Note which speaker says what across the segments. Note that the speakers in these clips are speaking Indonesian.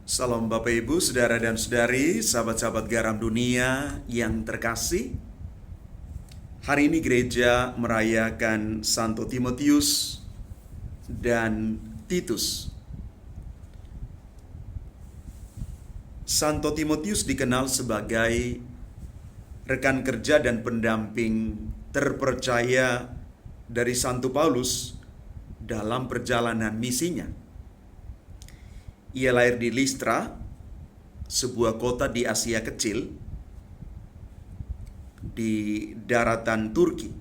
Speaker 1: Salam Bapak Ibu, Saudara dan Saudari, sahabat-sahabat garam dunia yang terkasih. Hari ini gereja merayakan Santo Timotius dan Titus. Santo Timotius dikenal sebagai rekan kerja dan pendamping terpercaya dari Santo Paulus dalam perjalanan misinya. Ia lahir di Listra, sebuah kota di Asia Kecil, di daratan Turki.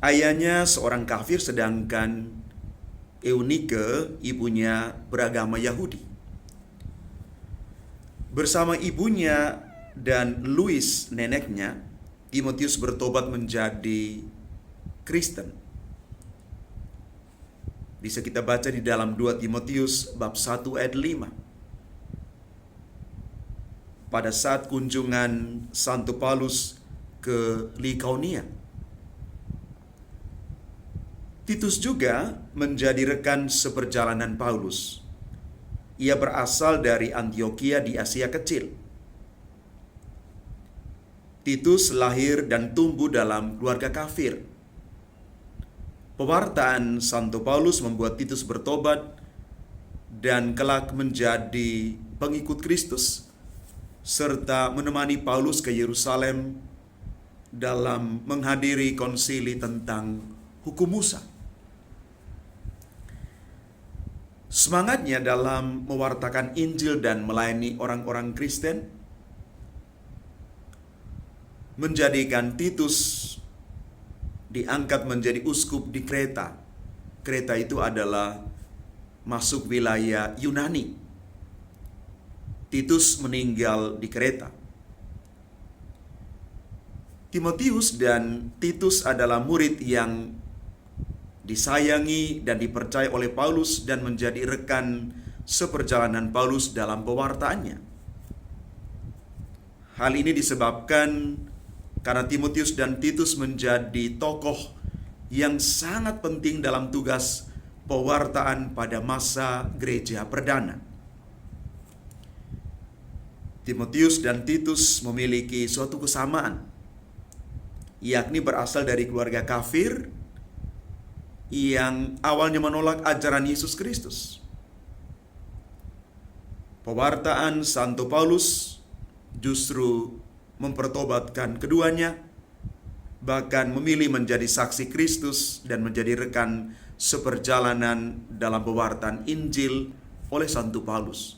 Speaker 1: Ayahnya seorang kafir sedangkan Eunike, ibunya, beragama Yahudi. Bersama ibunya dan Louis, neneknya, Timotius bertobat menjadi Kristen. Bisa kita baca di dalam 2 Timotius bab 1 ayat 5. Pada saat kunjungan Santo Paulus ke Likaonia, Titus juga menjadi rekan seperjalanan Paulus. Ia berasal dari Antiokhia di Asia Kecil. Titus lahir dan tumbuh dalam keluarga kafir. Pewartaan Santo Paulus membuat Titus bertobat dan kelak menjadi pengikut Kristus, serta menemani Paulus ke Yerusalem dalam menghadiri konsili tentang hukum Musa. Semangatnya dalam mewartakan Injil dan melayani orang-orang Kristen menjadikan Titus diangkat menjadi uskup di Kreta. Kreta itu adalah masuk wilayah Yunani. Titus meninggal di Kreta. Timotius dan Titus adalah murid yang disayangi dan dipercaya oleh Paulus dan menjadi rekan seperjalanan Paulus dalam pewartaannya. Hal ini disebabkan karena Timotius dan Titus menjadi tokoh yang sangat penting dalam tugas pewartaan pada masa gereja perdana. Timotius dan Titus memiliki suatu kesamaan, yakni berasal dari keluarga kafir yang awalnya menolak ajaran Yesus Kristus. Pewartaan Santo Paulus justru mempertobatkan keduanya, bahkan memilih menjadi saksi Kristus dan menjadi rekan seperjalanan dalam pewartaan Injil oleh Santo Paulus.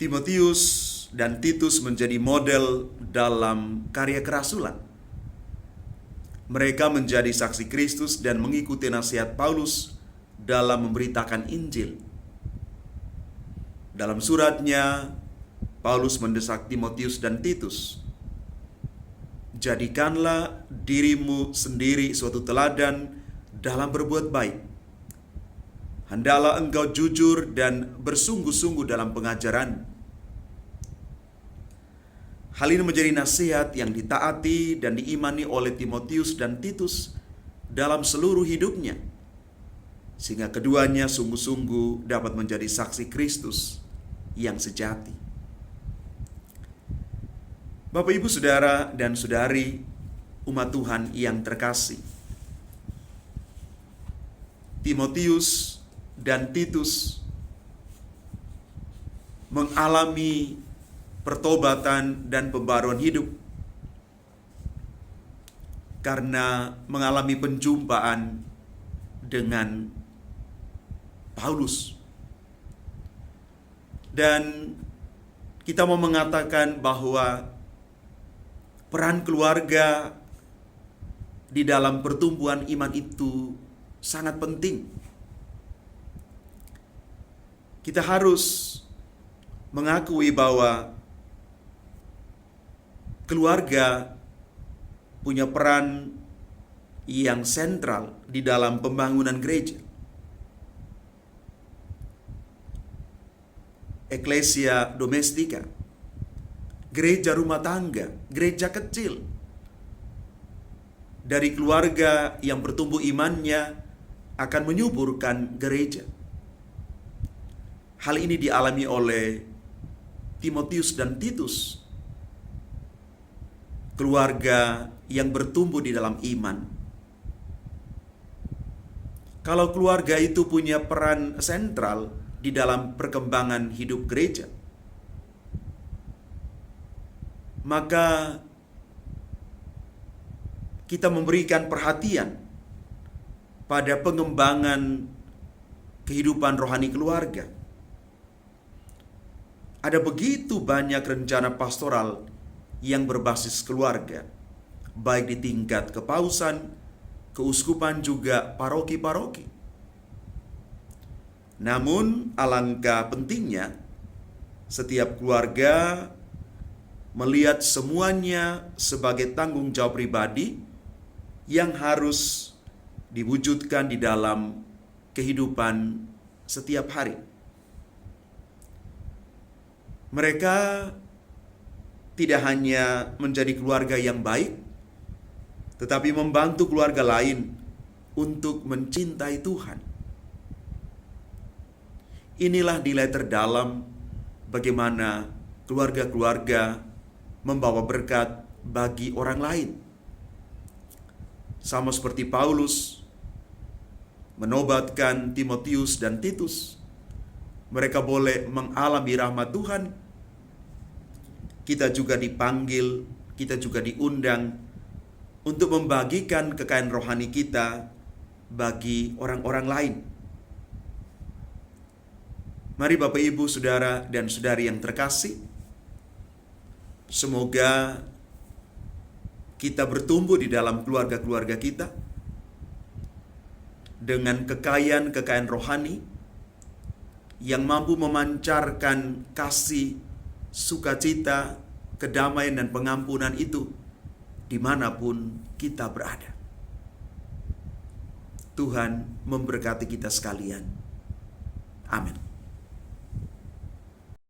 Speaker 1: Timotius dan Titus menjadi model dalam karya kerasulan. Mereka menjadi saksi Kristus dan mengikuti nasihat Paulus dalam memberitakan Injil. Dalam suratnya, Paulus mendesak Timotius dan Titus, "Jadikanlah dirimu sendiri suatu teladan dalam berbuat baik. Hendaklah engkau jujur dan bersungguh-sungguh dalam pengajaran." Hal ini menjadi nasihat yang ditaati dan diimani oleh Timotius dan Titus dalam seluruh hidupnya, sehingga keduanya sungguh-sungguh dapat menjadi saksi Kristus yang sejati. Bapak, Ibu, Saudara, dan Saudari, umat Tuhan yang terkasih, Timotius dan Titus mengalami pertobatan dan pembaruan hidup karena mengalami penjumpaan dengan Paulus. Dan kita mau mengatakan bahwa peran keluarga di dalam pertumbuhan iman itu sangat penting. Kita harus mengakui bahwa keluarga punya peran yang sentral di dalam pembangunan gereja. Ecclesia domestika, gereja rumah tangga, gereja kecil. Dari keluarga yang bertumbuh imannya akan menyuburkan gereja. Hal ini dialami oleh Timotius dan Titus, keluarga yang bertumbuh di dalam iman. Kalau keluarga itu punya peran sentral di dalam perkembangan hidup gereja, maka kita memberikan perhatian pada pengembangan kehidupan rohani keluarga. Ada begitu banyak rencana pastoral yang berbasis keluarga, baik di tingkat kepausan, keuskupan, juga paroki-paroki. Namun, alangkah pentingnya setiap keluarga melihat semuanya sebagai tanggung jawab pribadi yang harus diwujudkan di dalam kehidupan setiap hari. Mereka tidak hanya menjadi keluarga yang baik, tetapi membantu keluarga lain untuk mencintai Tuhan. Inilah nilai terdalam bagaimana keluarga-keluarga membawa berkat bagi orang lain. Sama seperti Paulus menobatkan Timotius dan Titus, mereka boleh mengalami rahmat Tuhan. Kita juga dipanggil, kita juga diundang untuk membagikan kekayaan rohani kita bagi orang-orang lain. Mari Bapak, Ibu, Saudara, dan Saudari yang terkasih, semoga kita bertumbuh di dalam keluarga-keluarga kita dengan kekayaan-kekayaan rohani yang mampu memancarkan kasih, sukacita, kedamaian, dan pengampunan itu dimanapun kita berada. Tuhan memberkati kita sekalian. Amin.